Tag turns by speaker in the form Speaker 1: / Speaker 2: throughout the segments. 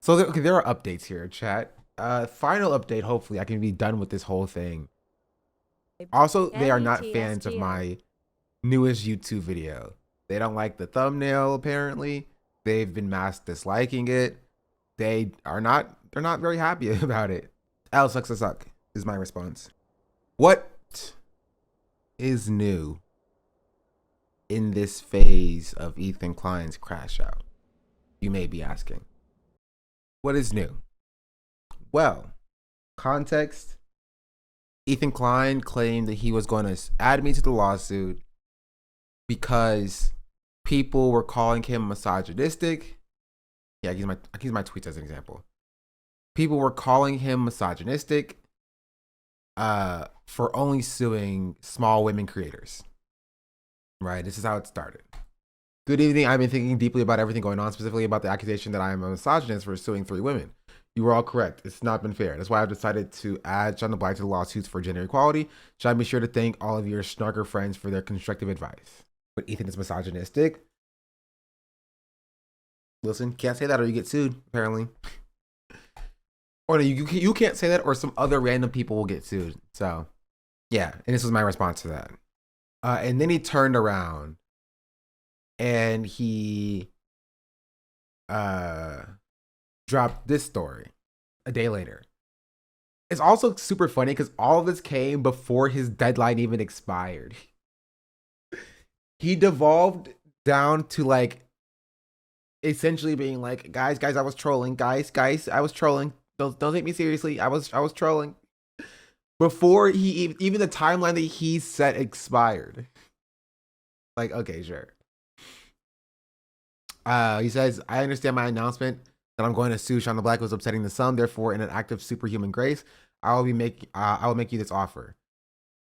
Speaker 1: So okay, there are updates here, chat. Final update. Hopefully, I can be done with this whole thing. Also, they are not fans of
Speaker 2: LUTSGO.
Speaker 1: my newest YouTube video. They don't like the thumbnail. Apparently, they've been mass disliking it. They are not. They're not very happy about it. L sucks to suck is my response. What is new in this phase of Ethan Klein's crash out? You may be asking. What is new? Well, context. Ethan Klein claimed that he was going to add me to the lawsuit because people were calling him misogynistic. Yeah, I use my tweets as an example. People were calling him misogynistic for only suing small women creators. Right? This is how it started. Good evening. I've been thinking deeply about everything going on, specifically about the accusation that I am a misogynist for suing 3 women. You were all correct. It's not been fair. That's why I've decided to add Sean the Black to the lawsuits for gender equality. Should I be sure to thank all of your snarker friends for their constructive advice? But Ethan is misogynistic. Listen, can't say that or you get sued, apparently. Or no, you can't say that or some other random people will get sued. So, yeah. And this was my response to that. And then he turned around and he dropped this story a day later. It's also super funny because all of this came before his deadline even expired. He devolved down to like essentially being like, guys, I was trolling. Guys, I was trolling. Don't take me seriously. I was trolling. Before he even the timeline that he set expired. Like, okay, sure. He says, I understand my announcement that I'm going to sue Sean the Black was upsetting the sun. Therefore, in an act of superhuman grace, I will make you this offer.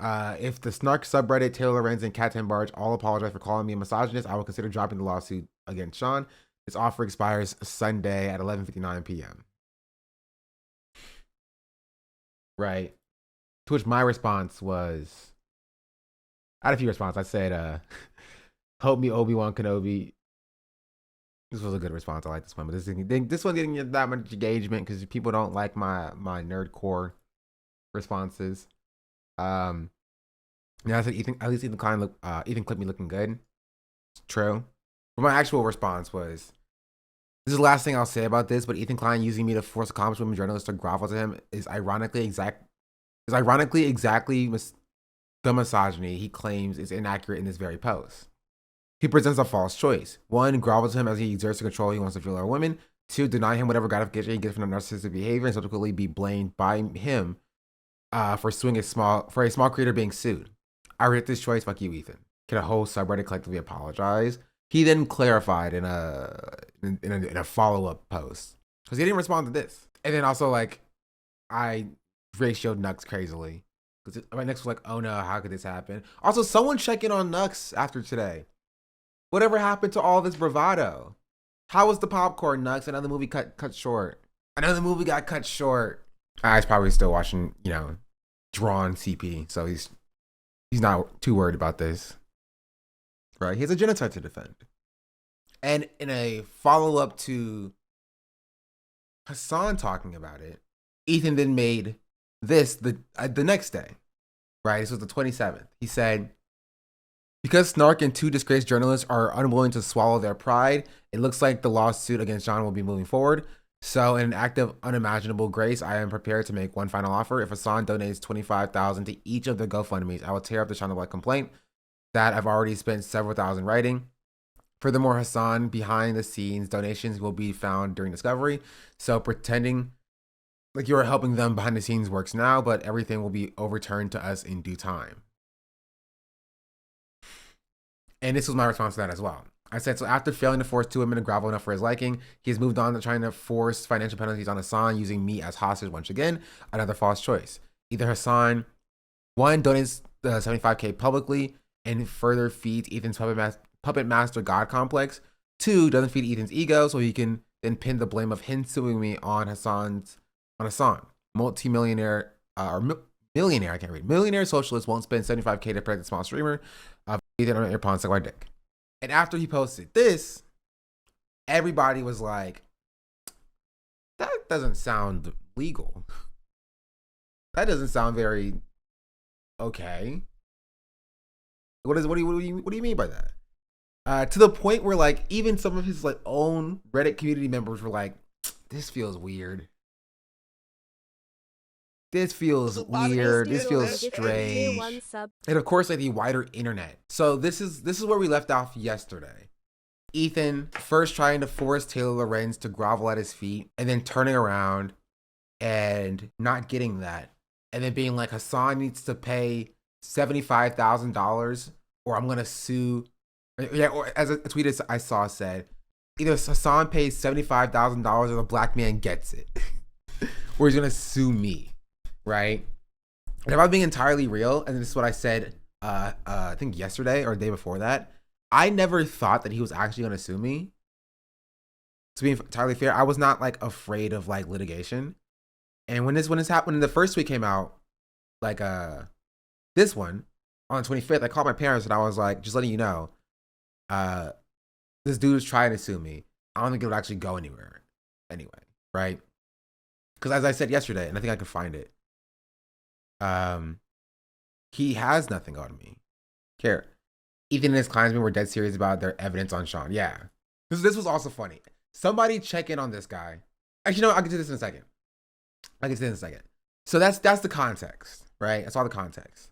Speaker 1: If the snark subreddit, Taylor Lorenz, and Cat 10 Barge all apologize for calling me a misogynist, I will consider dropping the lawsuit against Sean. This offer expires Sunday at 11:59 p.m. Right. To which my response was, I had a few responses. I said, help me, Obi-Wan Kenobi. This was a good response. I like this one, but this one didn't get that much engagement because people don't like my nerdcore responses. Yeah, I said at least Ethan Klein Ethan clipped me looking good. It's true. But my actual response was, this is the last thing I'll say about this, but Ethan Klein using me to force accomplished women journalists to grovel to him is ironically exactly the misogyny he claims is inaccurate in this very post. He presents a false choice. 1, grovel to him as he exerts the control he wants to feel over women. 2, deny him whatever gratification he gets from narcissistic behavior and subsequently be blamed by him for a small creator being sued. I reject this choice. Fuck you, Ethan. Can a whole subreddit collectively apologize? He then clarified in a follow up post because he didn't respond to this. And then also like I ratioed Nux crazily because my next was like, oh no, how could this happen? Also, someone check in on Nux after today. Whatever happened to all this bravado? How was the popcorn, Nux? Another movie cut short. Another movie got cut short. He's probably still watching, drawn CP, so he's not too worried about this. Right? He has a genocide to defend. And in a follow up to Hassan talking about it, Ethan then made this the next day. Right? This was the 27th. He said, because Snark and 2 disgraced journalists are unwilling to swallow their pride, it looks like the lawsuit against John will be moving forward. So, in an act of unimaginable grace, I am prepared to make one final offer. If Hassan donates $25,000 to each of the GoFundMe's, I will tear up the Sean the Black complaint that I've already spent several thousand writing. Furthermore, Hassan, behind the scenes donations will be found during discovery. So, pretending like you are helping them behind the scenes works now, but everything will be overturned to us in due time. And this was my response to that as well. I said, so after failing to force 2 women to grovel enough for his liking, he has moved on to trying to force financial penalties on Hassan using me as hostage once again. Another false choice. Either Hassan, 1, donates the 75K publicly and further feeds Ethan's puppet master god complex. 2, doesn't feed Ethan's ego so he can then pin the blame of him suing me on Hassan. Multi-millionaire, millionaire, I can't read. Millionaire socialist won't spend 75K to protect the small streamer. Ethan on your pawn suck my dick. And after he posted this, everybody was like, doesn't sound legal. That doesn't sound very okay. What do you mean by that? To the point where like even some of his like own Reddit community members were like, this feels weird. This feels weird. This feels strange. And of course, like the wider internet. So this is where we left off yesterday. Ethan first trying to force Taylor Lorenz to grovel at his feet, and then turning around and not getting that, and then being like, Hassan needs to pay $75,000, or I'm gonna sue. Yeah, or as a tweet I saw said, either Hassan pays $75,000 or the black man gets it, or he's gonna sue me. Right? And if I'm being entirely real, and this is what I said, I think yesterday or the day before that, I never thought that he was actually going to sue me. To be entirely fair, I was not like afraid of like litigation. And when this happened, when the first tweet came out, like this one on the 25th, I called my parents and I was like, just letting you know, this dude is trying to sue me. I don't think it would actually go anywhere anyway, right? Because as I said yesterday, and I think I could find it. He has nothing on me. Care. Ethan and his Kleinsmen were dead serious about their evidence on Sean. Yeah. This was also funny. Somebody check in on this guy. Actually, no, I'll get to this in a second. So that's the context, right? That's all the context.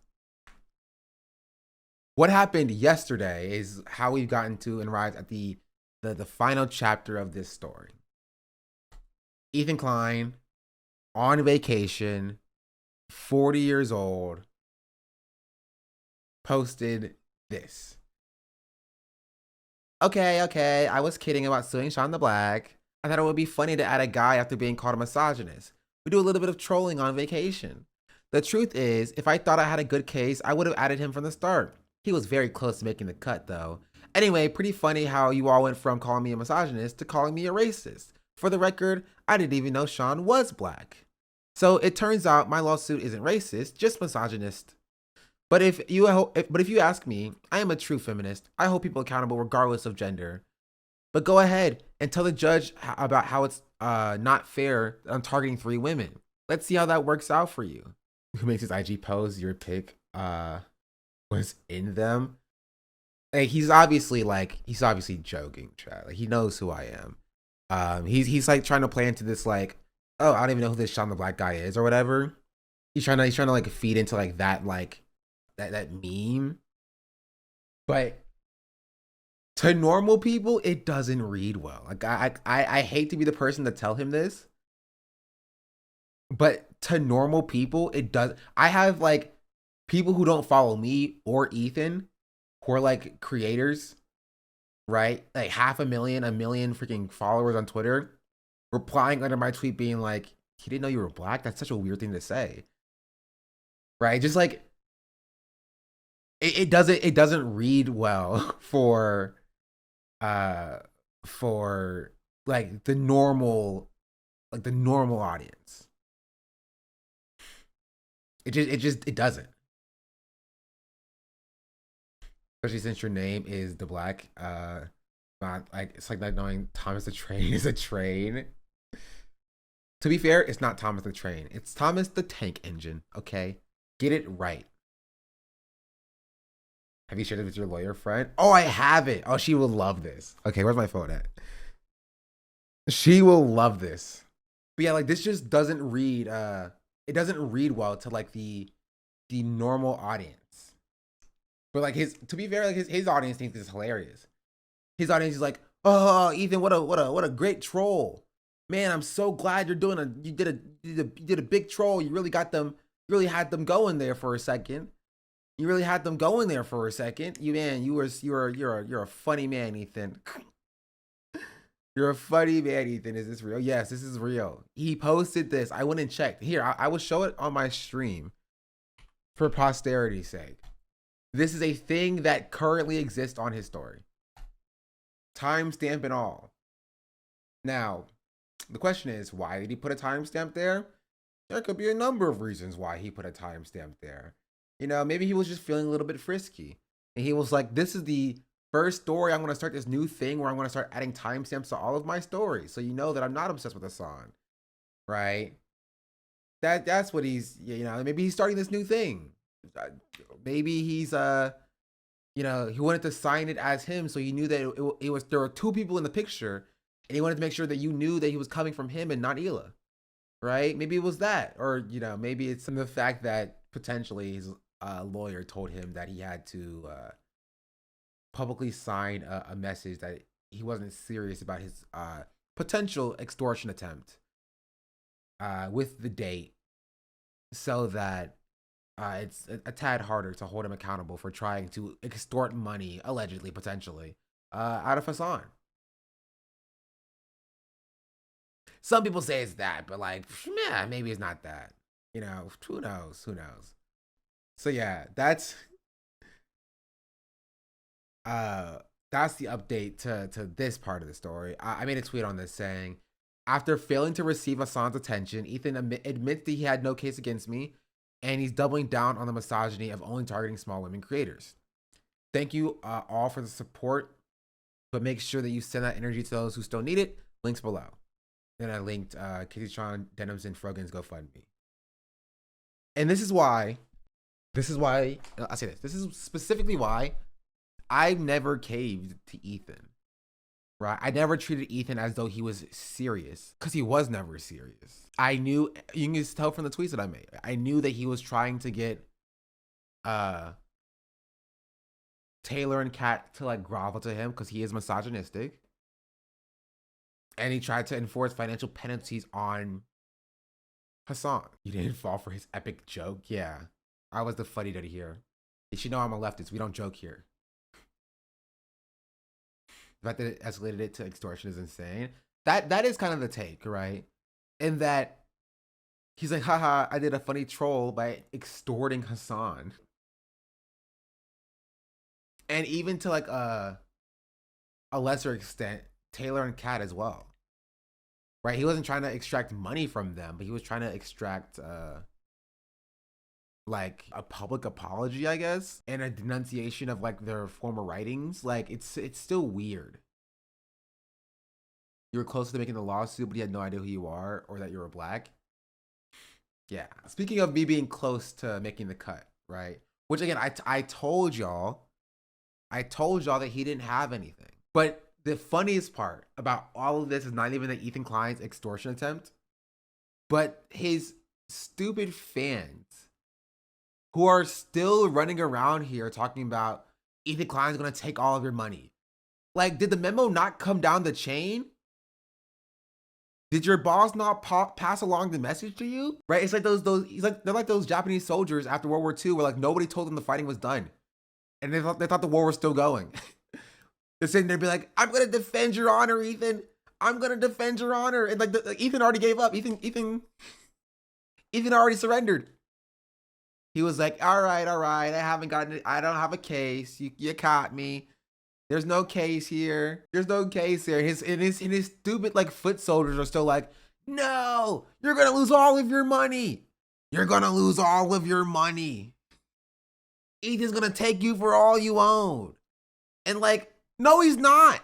Speaker 1: What happened yesterday is how we've gotten to and arrived at the final chapter of this story. Ethan Klein on vacation, 40 years old, posted this. Okay, I was kidding about suing Sean the Black. I thought it would be funny to add a guy after being called a misogynist. We do a little bit of trolling on vacation. The truth is, if I thought I had a good case, I would have added him from the start. He was very close to making the cut, though. Anyway, pretty funny how you all went from calling me a misogynist to calling me a racist. For the record, I didn't even know Sean was black. So it turns out my lawsuit isn't racist, just misogynist. But if you ask me, I am a true feminist. I hold people accountable regardless of gender. But go ahead and tell the judge about how it's not fair on targeting 3 women. Let's see how that works out for you. Who makes his IG post? Your pic was in them. Like he's obviously joking, Chad. Like he knows who I am. He's like trying to play into this like, oh, I don't even know who this Sean the Black guy is or whatever. He's trying to like feed into like that meme. But to normal people, it doesn't read well. Like I hate to be the person to tell him this, but to normal people, it does. I have like people who don't follow me or Ethan, who are like creators, right? Like 500,000, 1 million freaking followers on Twitter, replying under my tweet being like, he didn't know you were black? That's such a weird thing to say. Right? Just like it doesn't read well for like the normal audience. It doesn't. Especially since your name is the Black. Not like it's like not knowing Thomas the Train is a train. To be fair, it's not Thomas the Train. It's Thomas the Tank Engine, okay? Get it right. Have you shared it with your lawyer friend? Oh, I have it. Oh, she will love this. Okay, where's my phone at? She will love this. But yeah, like this just doesn't read it doesn't read well to like the normal audience. But like to be fair, like his audience thinks this is hilarious. His audience is like, oh, Ethan, what a great troll. Man, I'm so glad you did a big troll. You really had them going there for a second. You're a funny man, Ethan. You're a funny man, Ethan. Is this real? Yes, this is real. He posted this. I went and checked. Here, I will show it on my stream for posterity's sake. This is a thing that currently exists on his story. Timestamp and all. Now, the question is, why did he put a timestamp there? There could be a number of reasons why he put a timestamp there. You know, maybe he was just feeling a little bit frisky. And he was like, this is the first story. I'm going to start this new thing where I'm going to start adding timestamps to all of my stories. So you know that I'm not obsessed with Hassan. right? That's what he's, you know, maybe he's starting this new thing. Maybe he's you know, he wanted to sign it as him, so he knew that it was, there were two people in the picture, and he wanted to make sure that you knew that he was coming from him and not Hila, right? Maybe it was that, or you know, maybe it's the fact that potentially his lawyer told him that he had to publicly sign a message that he wasn't serious about his potential extortion attempt with the date, so that it's a tad harder to hold him accountable for trying to extort money, allegedly, potentially, out of Hassan. Some people say it's that, but like, yeah, maybe it's not that. You know, who knows? Who knows? So yeah, that's the update to this part of the story. I made a tweet on this saying, after failing to receive Hassan's attention, Ethan admits that he had no case against me, and he's doubling down on the misogyny of only targeting small women creators. Thank you all for the support, but make sure that you send that energy to those who still need it. Links below. Then I linked Casey Tron, Denims, and Frogan's GoFundMe. And this is why I say this. This is specifically why I never caved to Ethan, right? I never treated Ethan as though he was serious, because he was never serious. I knew, you can just tell from the tweets that I made, I knew that he was trying to get Taylor and Kat to like grovel to him because he is misogynistic. And he tried to enforce financial penalties on Hassan. You didn't fall for his epic joke? Yeah. I was the fuddy duddy here. You should know I'm a leftist. We don't joke here. The fact that it escalated it to extortion is insane. That is kind of the take, right? In that he's like, haha, I did a funny troll by extorting Hassan. And even to like a lesser extent, Taylor and Kat as well. Right? He wasn't trying to extract money from them, but he was trying to extract like a public apology, I guess, and a denunciation of like their former writings. Like it's still weird. You were close to making the lawsuit, but you had no idea who you are or that you were black. Yeah. Speaking of me being close to making the cut, right? Which again, I told y'all that he didn't have anything. But the funniest part about all of this is not even that Ethan Klein's extortion attempt, but his stupid fans who are still running around here talking about Ethan Klein's gonna take all of your money. Like, did the memo not come down the chain? Did your boss not pass along the message to you? Right? It's like they're like those Japanese soldiers after World War II where like nobody told them the fighting was done. And they thought the war was still going. They're sitting there be like, I'm gonna defend your honor, Ethan. I'm gonna defend your honor. And like Ethan already gave up. Ethan already surrendered. He was like, all right, I don't have a case. You caught me. There's no case here. His stupid like foot soldiers are still like, no, you're gonna lose all of your money. You're gonna lose all of your money. Ethan's gonna take you for all you own. And like, no, he's not.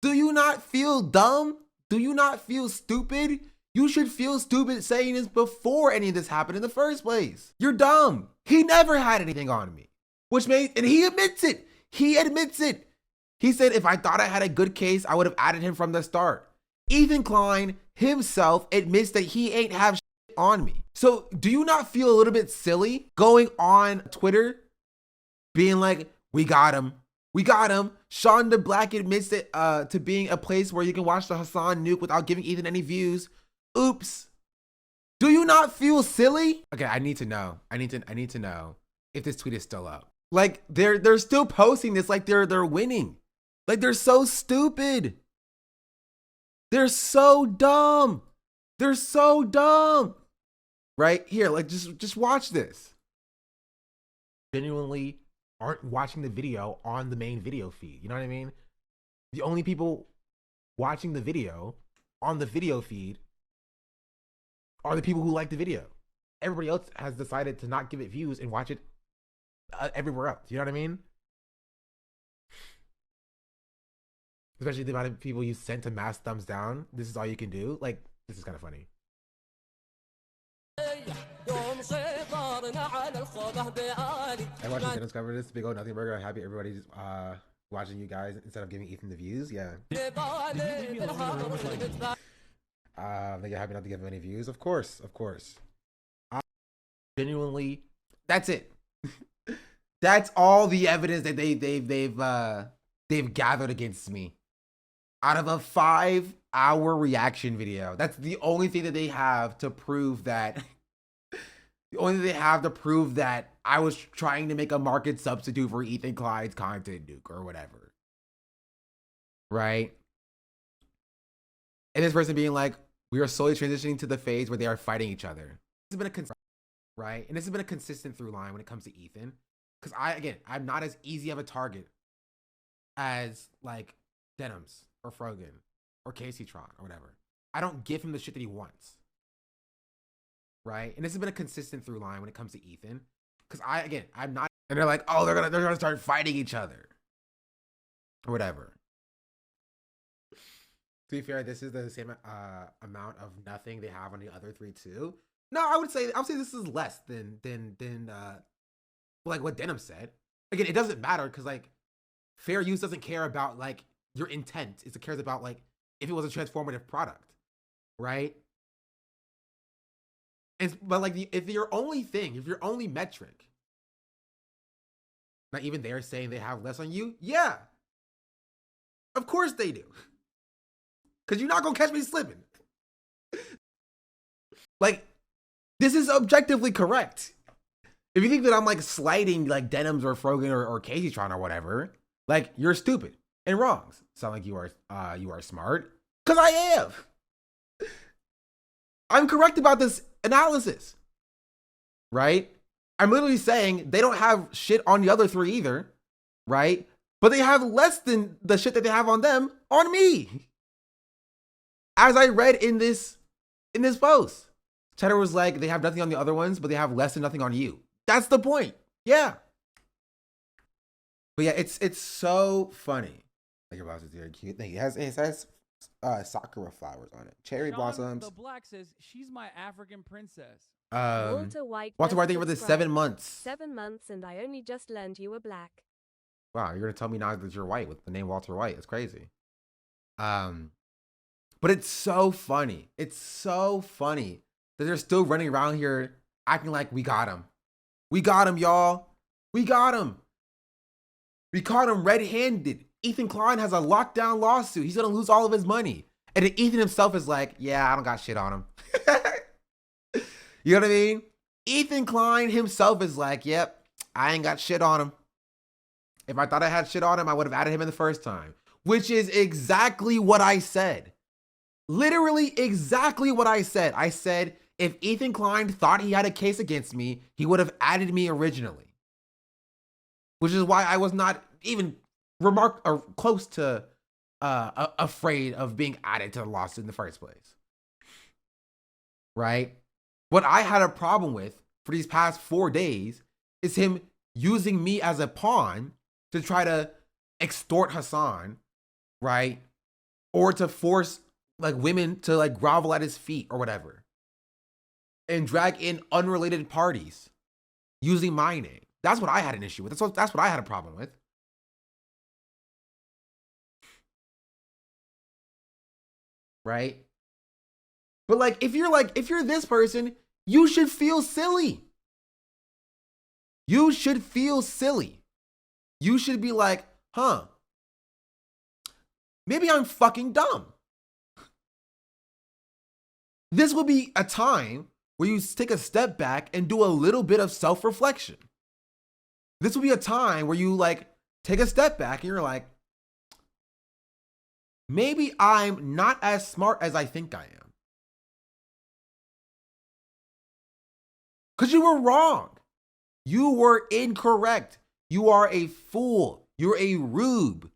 Speaker 1: Do you not feel dumb? Do you not feel stupid? You should feel stupid saying this before any of this happened in the first place. You're dumb. He never had anything on me. And he admits it. He admits it. He said, if I thought I had a good case, I would have added him from the start. Ethan Klein himself admits that he ain't have shit on me. So do you not feel a little bit silly going on Twitter being like, we got him. We got him. Shonda Black admits it to being a place where you can watch the Hassan nuke without giving Ethan any views. Oops. Do you not feel silly? Okay, I need to know. I need to know if this tweet is still up. Like they're still posting this like they're winning. Like they're so stupid. They're so dumb. They're so dumb. Right here, like just watch this. Genuinely aren't watching the video on the main video feed. You know what I mean? The only people watching the video on the video feed are the people who like the video. Everybody else has decided to not give it views and watch it everywhere else. You know what I mean? Especially the amount of people you sent to mass thumbs down. This is all you can do. Like, This is kind of funny. I watched Dennis cover this big old nothing burger. I'm happy everybody's watching you guys instead of giving Ethan the views. Yeah. Think you're happy not to give him any views? Of course, of course. Genuinely, that's it. That's all the evidence that they've gathered against me. Out of a 5-hour reaction video, that's the only thing that they have to prove that. The only thing they have to prove that I was trying to make a market substitute for Ethan Klein's content, Duke, or whatever. Right? And this person being like, we are slowly transitioning to the phase where they are fighting each other. This has been right? And this has been a consistent through line when it comes to Ethan. Because I'm not as easy of a target as like Denims or Frogan or Casey Tron or whatever. I don't give him the shit that he wants. Right? And this has been a consistent through line when it comes to Ethan. Because I'm not, and they're like, oh, they're gonna start fighting each other. Or whatever. To be fair, this is the same amount of nothing they have on the other three too. No, I would say this is less than like what Denim said. Again, it doesn't matter because like fair use doesn't care about like your intent. It cares about like if it was a transformative product, right? But like if your only metric, not even they're saying they have less on you, yeah, of course they do, because you're not gonna catch me slipping. Like this is objectively correct. If you think that I'm like slighting like Denims or Frogan or Caseytron or whatever, like you're stupid and wrong. Sound like you are smart, because I am. I'm correct about this analysis, right? I'm literally saying they don't have shit on the other three either, right? But they have less than the shit that they have on them on me. As I read in this post, Cheddar was like, they have nothing on the other ones, but they have less than nothing on you. That's the point. Yeah. But yeah, it's so funny. Like your blouse is very cute. It has sakura flowers on it. Cherry blossoms.
Speaker 2: The Black says she's my African princess.
Speaker 3: Walter White,
Speaker 1: thank you for the 7 months.
Speaker 3: 7 months, and I only just learned you were black.
Speaker 1: Wow, you're gonna tell me now that you're white with the name Walter White? It's crazy. But it's so funny. It's so funny that they're still running around here acting like we got him. We got him, y'all. We got him. We caught him red-handed. Ethan Klein has a lockdown lawsuit. He's gonna lose all of his money. And then Ethan himself is like, yeah, I don't got shit on him. You know what I mean? Ethan Klein himself is like, yep, I ain't got shit on him. If I thought I had shit on him, I would have added him in the first time. Which is exactly what I said. Literally exactly what I said. I said, if Ethan Klein thought he had a case against me, he would have added me originally. Which is why I was not even close to afraid of being added to the lawsuit in the first place. Right? What I had a problem with for these past 4 days is him using me as a pawn to try to extort Hassan, right? Or to force like women to like grovel at his feet or whatever. And drag in unrelated parties using my name. That's what I had an issue with. That's what I had a problem with. Right? But like if you're this person, you should feel silly. You should feel silly. You should be like, huh, maybe I'm fucking dumb. This would be a time where you take a step back and do a little bit of self-reflection. This would be a time where you like take a step back and you're like, maybe I'm not as smart as I think I am. Because you were wrong. You were incorrect. You are a fool. You're a rube.